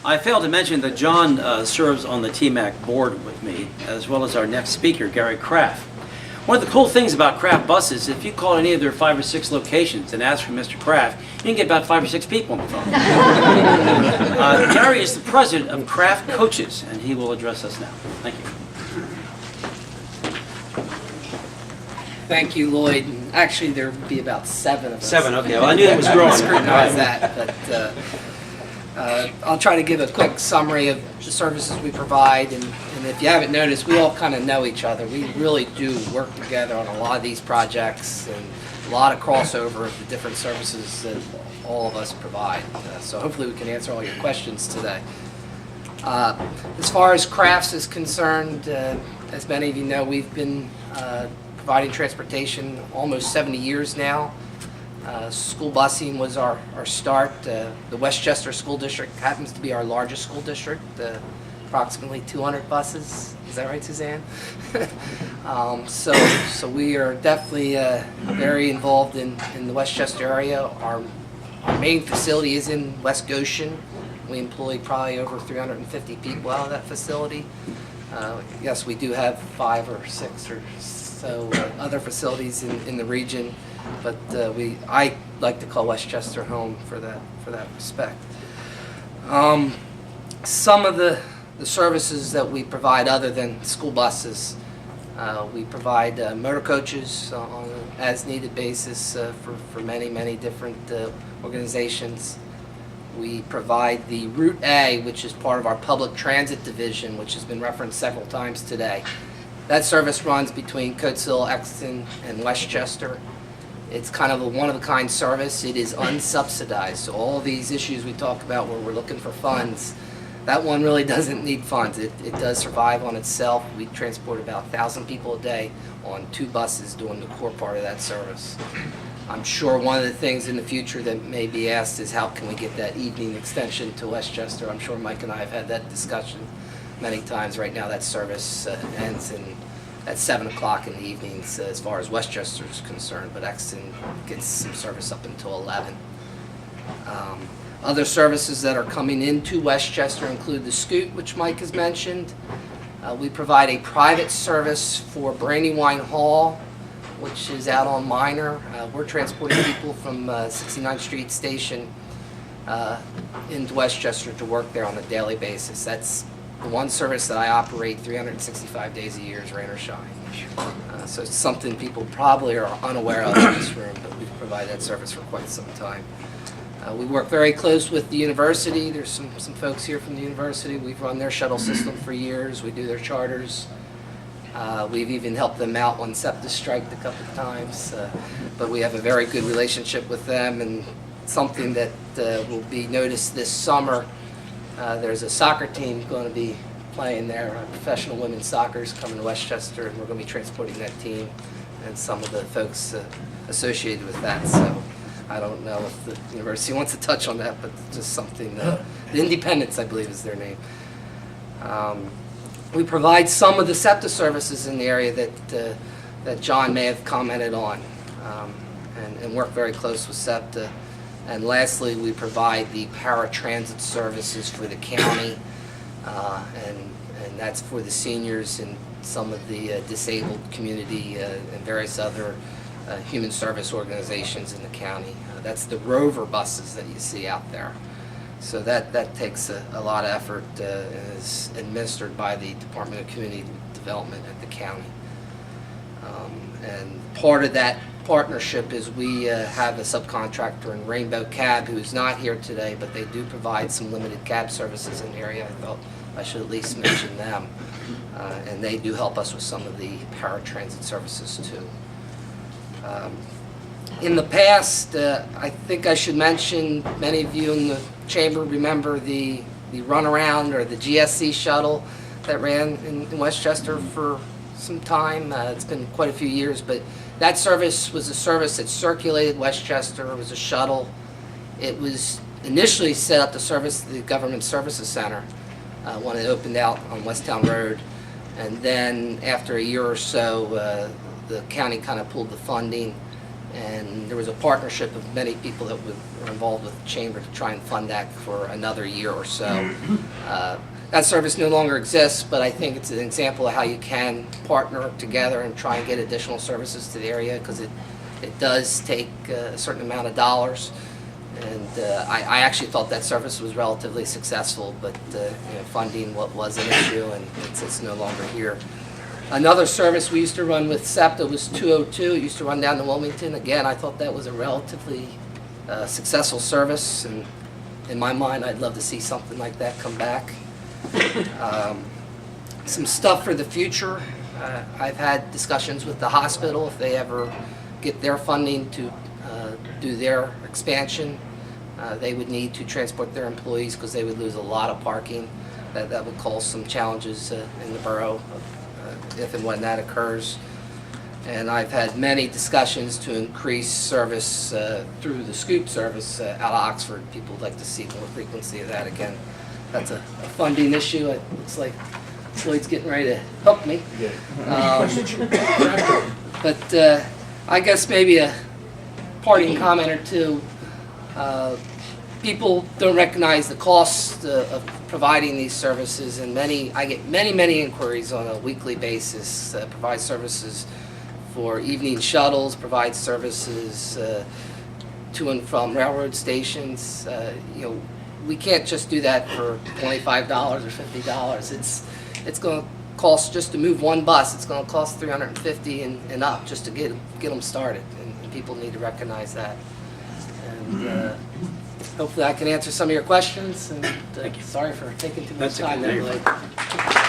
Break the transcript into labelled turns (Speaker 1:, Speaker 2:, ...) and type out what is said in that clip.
Speaker 1: I failed to mention that John serves on the TMACC board with me, as well as our next speaker, Gary Krapf. One of the cool things about Krapf buses, if you call any of their 5 or 6 locations and ask for Mr. Krapf, you can get about 5 or 6 people on the phone. Gary is the president of Krapf Coaches, and he will address us now. Thank you.
Speaker 2: Thank you, Lloyd. Actually, there would be about 7 of us.
Speaker 1: 7, okay. Well, I knew it was growing.
Speaker 2: Scrutinize that, but I'll try to give a quick summary of the services we provide. And if you haven't noticed, we all kind of know each other. We really do work together on a lot of these projects and a lot of crossover of the different services that all of us provide. So hopefully we can answer all your questions today. As far as Krapf's is concerned, as many of you know, we've been providing transportation almost 70 years now. School busing was our start. The Westchester School District happens to be our largest school district, approximately 200 buses. Is that right, Suzanne? So we are definitely very involved in the Westchester area. Our main facility is in West Goshen. We employ probably over 350 people out of that facility. Yes, we do have 5 or 6 or so other facilities in the region, but I like to call Westchester home for that respect. Some of the services that we provide other than school buses, we provide motor coaches on an as-needed basis for many different organizations. We provide the Route A, which is part of our public transit division, which has been referenced several times today. That service runs between Coatesville, Exton, and Westchester. It's kind of a one-of-a-kind service. It is unsubsidized. So all these issues we talk about where we're looking for funds, that one really doesn't need funds. It does survive on itself. We transport about 1,000 people a day on 2 buses doing the core part of that service. I'm sure one of the things in the future that may be asked is how can we get that evening extension to Westchester. I'm sure Mike and I have had that discussion many times. Right now that service ends at 7 o'clock in the evenings as far as Westchester is concerned, but Exton gets some service up until 11. Other services that are coming into Westchester include the Scoot, which Mike has mentioned. We provide a private service for Brandywine Hall, which is out on Minor. We're transporting people from 69th Street Station into Westchester to work there on a daily basis. That's the one service that I operate 365 days a year, rain or shine. So it's something people probably are unaware of in this room, but we've provided that service for quite some time. We work very close with the university. There's some folks here from the university. We've run their shuttle system for years. We do their charters. We've even helped them out when SEPTA striked a couple of times. But we have a very good relationship with them, and something that will be noticed this summer. There's a soccer team going to be playing there. Professional women's soccer is coming to Westchester, and we're going to be transporting that team and some of the folks associated with that. So I don't know if the university wants to touch on that, but just something. The Independents, I believe, is their name. We provide some of the SEPTA services in the area that John may have commented on, and work very close with SEPTA. And lastly, we provide the paratransit services for the county, and that's for the seniors and some of the disabled community and various other human service organizations in the county. That's the Rover buses that you see out there. So that takes a lot of effort and is administered by the Department of Community Development at the county. And part of that partnership is we have a subcontractor in Rainbow Cab who is not here today, but they do provide some limited cab services in the area. I thought I should at least mention them. And they do help us with some of the paratransit services too. In the past, I think I should mention, many of you in the chamber remember the runaround or the GSC shuttle that ran in Westchester for some time. It's been quite a few years, but that service was a service that circulated Westchester. It was a shuttle. It was initially set up to service the Government Services Center when it opened out on Westtown Road. And then after a year or so, the county kind of pulled the funding, And there was a partnership of many people that were involved with the chamber to try and fund that for another year or so. That service no longer exists, but I think it's an example of how you can partner together and try and get additional services to the area, because it does take a certain amount of dollars. And I actually thought that service was relatively successful, but funding was an issue, and it's no longer here. Another service we used to run with SEPTA was 202. It used to run down to Wilmington. Again, I thought that was a relatively successful service, and in my mind, I'd love to see something like that come back. Some stuff for the future. I've had discussions with the hospital. If they ever get their funding to do their expansion, they would need to transport their employees because they would lose a lot of parking. That would cause some challenges in the borough if and when that occurs. And I've had many discussions to increase service through the scoop service out of Oxford. People would like to see more frequency of that again. That's a funding issue. It looks like Floyd's getting ready to hook me. But I guess maybe a parting comment or two. People don't recognize the cost of providing these services, and I get many inquiries on a weekly basis. Provide services for evening shuttles, provide services to and from railroad stations. We can't just do that for $25 or $50. It's going to cost, just to move one bus, it's going to cost $350 and up just to get them started, and people need to recognize that. And hopefully I can answer some of your questions, and sorry for taking too much time.
Speaker 1: That's okay.